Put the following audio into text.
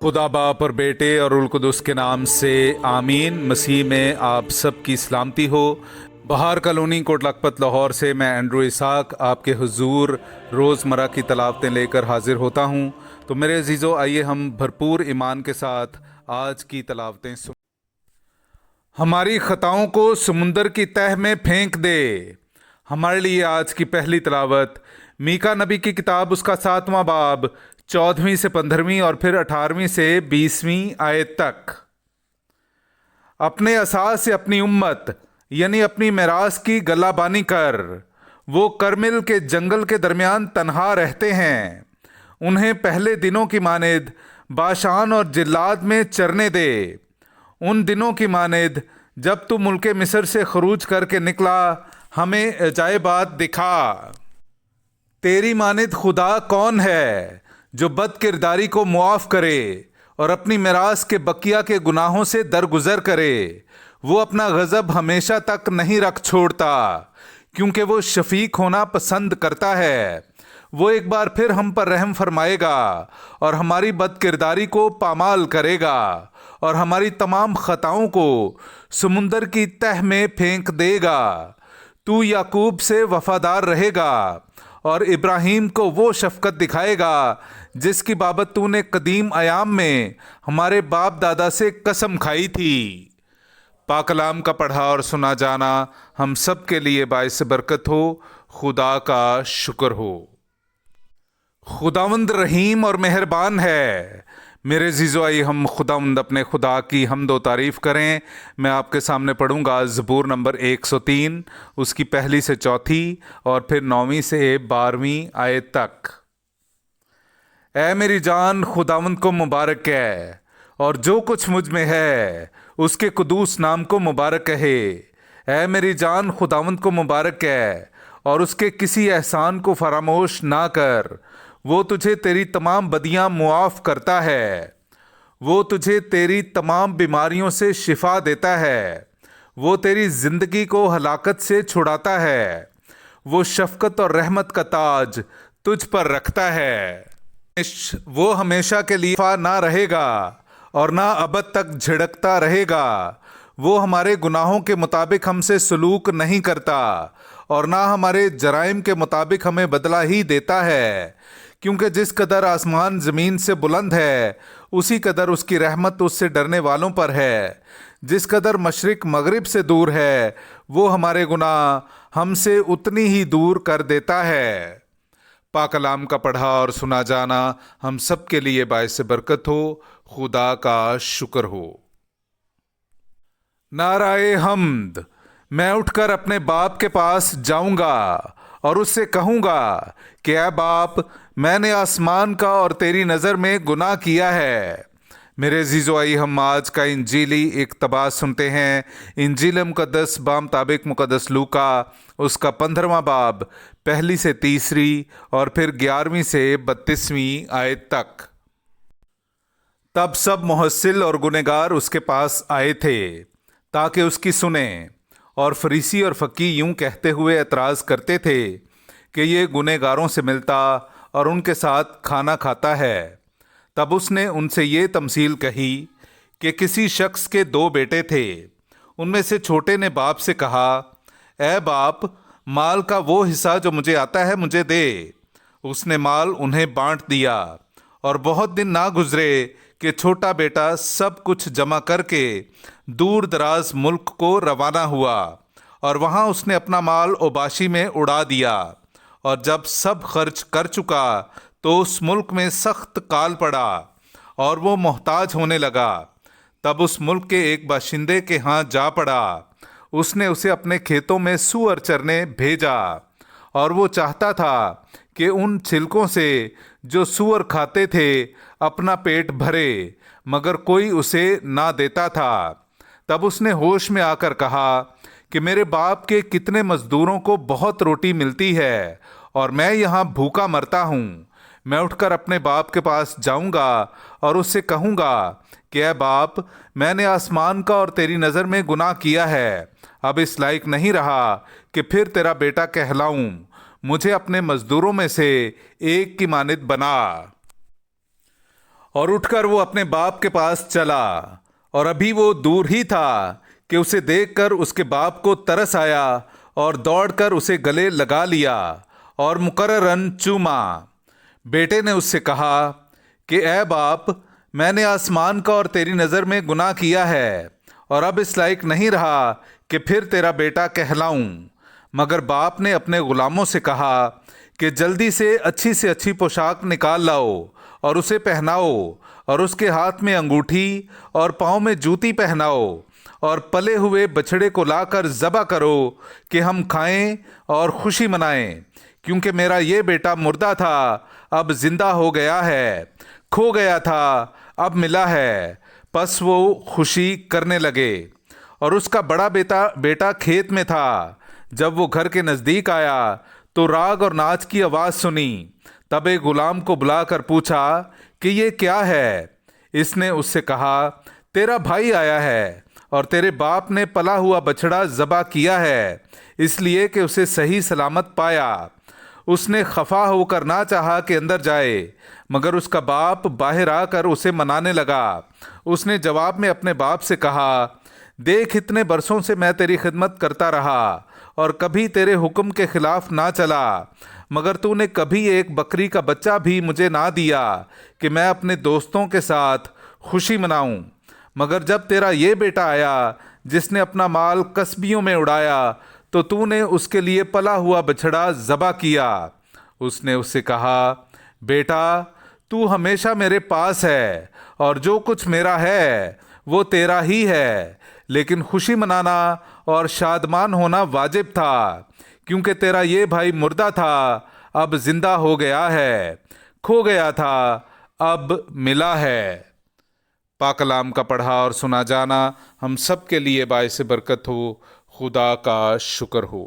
खुदा बाप और बेटे और उल कुदस के नाम से आमीन। मसीह में आप सब की सलामती हो। बहार कॉलोनी कोट लखपत लाहौर से मैं एंड्रू इसाक आपके हुजूर रोज़मर्रा की तलावतें लेकर हाजिर होता हूँ। तो मेरे अजीज़ों, आइए हम भरपूर ईमान के साथ आज की तलावतें सुन। हमारी खताओं को समुंदर की तह में फेंक दे। हमारे लिए आज की पहली तलावत मीका नबी की किताब उसका 7वां बाब 14वीं से 15वीं और फिर 18वीं से 20वीं आयत तक। अपने असास से अपनी उम्मत यानी अपनी मिरास की गल्लाबानी कर। वो करमिल के जंगल के दरमियान तन्हा रहते हैं। उन्हें पहले दिनों की मानिद बाशान और जिल्लाद में चरने दे। उन दिनों की मानिद जब तू मुल्के मिस्र से खरूज करके निकला, हमें अजायबात दिखा। तेरी मानिद खुदा कौन है जो बद किरदारी को मुआफ करे और अपनी मिरास के बकिया के गुनाहों से दरगुजर करे। वो अपना गज़ब हमेशा तक नहीं रख छोड़ता, क्योंकि वो शफीक होना पसंद करता है। वो एक बार फिर हम पर रहम फरमाएगा और हमारी बद किरदारी को पामाल करेगा और हमारी तमाम खताओं को समुंदर की तह में फेंक देगा। तू याकूब से वफादार रहेगा और इब्राहिम को वो शफकत दिखाएगा जिसकी बाबत तूने कदीम अयाम में हमारे बाप दादा से कसम खाई थी। पाक कलाम का पढ़ा और सुना जाना हम सब के लिए बाइस बरकत हो। खुदा का शुक्र हो। खुदावंद रहीम और मेहरबान है। मेरे जीजो, आइए हम खुदावंद अपने खुदा की हमदो तारीफ़ करें। मैं आपके सामने पढ़ूंगा ज़बूर नंबर 103, उसकी पहली से चौथी और फिर 9वीं से 12वीं आयत तक। ऐ मेरी जान, खुदावंद को मुबारक है और जो कुछ मुझ में है उसके कुदूस नाम को मुबारक कहे। ऐ मेरी जान, खुदावंद को मुबारक है और उसके किसी एहसान को फरामोश ना कर। वो तुझे तेरी तमाम बदियां मुआफ़ करता है। वो तुझे तेरी तमाम बीमारियों से शिफा देता है। वो तेरी ज़िंदगी को हलाकत से छुड़ाता है। वो शफ़क़त और रहमत का ताज तुझ पर रखता है। वो हमेशा के लिए फा ना रहेगा और ना अबद तक झिड़कता रहेगा। वो हमारे गुनाहों के मुताबिक हमसे सलूक नहीं करता और ना हमारे जराइम के मुताबिक हमें बदला ही देता है। क्योंकि जिस कदर आसमान ज़मीन से बुलंद है, उसी कदर उसकी रहमत उससे डरने वालों पर है। जिस कदर मशरिक मगरिब से दूर है, वो हमारे गुनाह हमसे उतनी ही दूर कर देता है। पाक कलाम का पढ़ा और सुना जाना हम सब के लिए बाइस बरकत हो। खुदा का शुक्र हो। नाराए हम्द। मैं उठकर अपने बाप के पास जाऊंगा और उससे कहूंगा कि ऐ बाप, मैंने आसमान का और तेरी नज़र में गुनाह किया है। मेरे अजीज़ो, आइए हम आज का इंजीली इक़्तिबास सुनते हैं। इंजील मुक़द्दस बामुताबिक मुक़द्दस लूका उसका 15वां बाब पहली से 3री और फिर 11वीं से 32वीं आयत तक। तब सब मुहस्सिल और गुनहगार उसके पास आए थे ताकि उसकी सुने, और फरीसी और फ़कीह यूं कहते हुए एतराज़ करते थे कि ये गुनहगारों से मिलता और उनके साथ खाना खाता है। तब उसने उनसे ये तमसील कही कि किसी शख्स के 2 बेटे थे। उनमें से छोटे ने बाप से कहा, ऐ बाप, माल का वो हिस्सा जो मुझे आता है मुझे दे। उसने माल उन्हें बांट दिया और बहुत दिन ना गुजरे कि छोटा बेटा सब कुछ जमा करके दूर दराज मुल्क को रवाना हुआ और वहाँ उसने अपना माल ओबाशी में उड़ा दिया। और जब सब खर्च कर चुका तो उस मुल्क में सख्त काल पड़ा और वो मोहताज होने लगा। तब उस मुल्क के एक बाशिंदे के यहाँ जा पड़ा। उसने उसे अपने खेतों में सूअर चरने भेजा और वो चाहता था कि उन छिलकों से जो सूअर खाते थे अपना पेट भरे, मगर कोई उसे ना देता था। तब उसने होश में आकर कहा कि मेरे बाप के कितने मजदूरों को बहुत रोटी मिलती है और मैं यहाँ भूखा मरता हूँ। मैं उठकर अपने बाप के पास जाऊँगा और उससे कहूँगा कि ऐ बाप, मैंने आसमान का और तेरी नज़र में गुनाह किया है। अब इस लायक नहीं रहा कि फिर तेरा बेटा कहलाऊँ। मुझे अपने मजदूरों में से एक की मानिद बना। اور اٹھ کر وہ اپنے باپ کے پاس چلا، اور ابھی وہ دور ہی تھا کہ اسے دیکھ کر اس کے باپ کو ترس آیا اور دوڑ کر اسے گلے لگا لیا اور مقرراً چوما۔ بیٹے نے اس سے کہا کہ اے باپ، میں نے آسمان کا اور تیری نظر میں گناہ کیا ہے، اور اب اس لائق نہیں رہا کہ پھر تیرا بیٹا کہلاؤں۔ مگر باپ نے اپنے غلاموں سے کہا کہ جلدی سے اچھی پوشاک نکال لاؤ اور اسے پہناؤ، اور اس کے ہاتھ میں انگوٹھی اور پاؤں میں جوتی پہناؤ، اور پلے ہوئے بچھڑے کو لا کر ذبح کرو کہ ہم کھائیں اور خوشی منائیں، کیونکہ میرا یہ بیٹا مردہ تھا، اب زندہ ہو گیا ہے، کھو گیا تھا، اب ملا ہے۔ پس وہ خوشی کرنے لگے۔ اور اس کا بڑا بیٹا کھیت میں تھا۔ جب وہ گھر کے نزدیک آیا تو راگ اور ناچ کی آواز سنی۔ تب ایک غلام کو بلا کر پوچھا کہ یہ کیا ہے؟ اس نے اس سے کہا، تیرا بھائی آیا ہے، اور تیرے باپ نے پلا ہوا بچڑا ذبح کیا ہے، اس لیے کہ اسے صحیح سلامت پایا۔ اس نے خفا ہو کر نہ چاہا کہ اندر جائے، مگر اس کا باپ باہر آ کر اسے منانے لگا۔ اس نے جواب میں اپنے باپ سے کہا، دیکھ، اتنے برسوں سے میں تیری خدمت کرتا رہا اور کبھی تیرے حکم کے خلاف نہ چلا، مگر تو نے کبھی ایک بکری کا بچہ بھی مجھے نہ دیا کہ میں اپنے دوستوں کے ساتھ خوشی مناؤں۔ مگر جب تیرا یہ بیٹا آیا جس نے اپنا مال کسبیوں میں اڑایا، تو نے اس کے لیے پلا ہوا بچھڑا ذبح کیا۔ اس نے اس سے کہا، بیٹا، تو ہمیشہ میرے پاس ہے، اور جو کچھ میرا ہے وہ تیرا ہی ہے، لیکن خوشی منانا اور شادمان ہونا واجب تھا، کیونکہ تیرا یہ بھائی مردہ تھا، اب زندہ ہو گیا ہے، کھو گیا تھا، اب ملا ہے۔ پاک کلام کا پڑھا اور سنا جانا ہم سب کے لیے باعث برکت ہو۔ خدا کا شکر ہو۔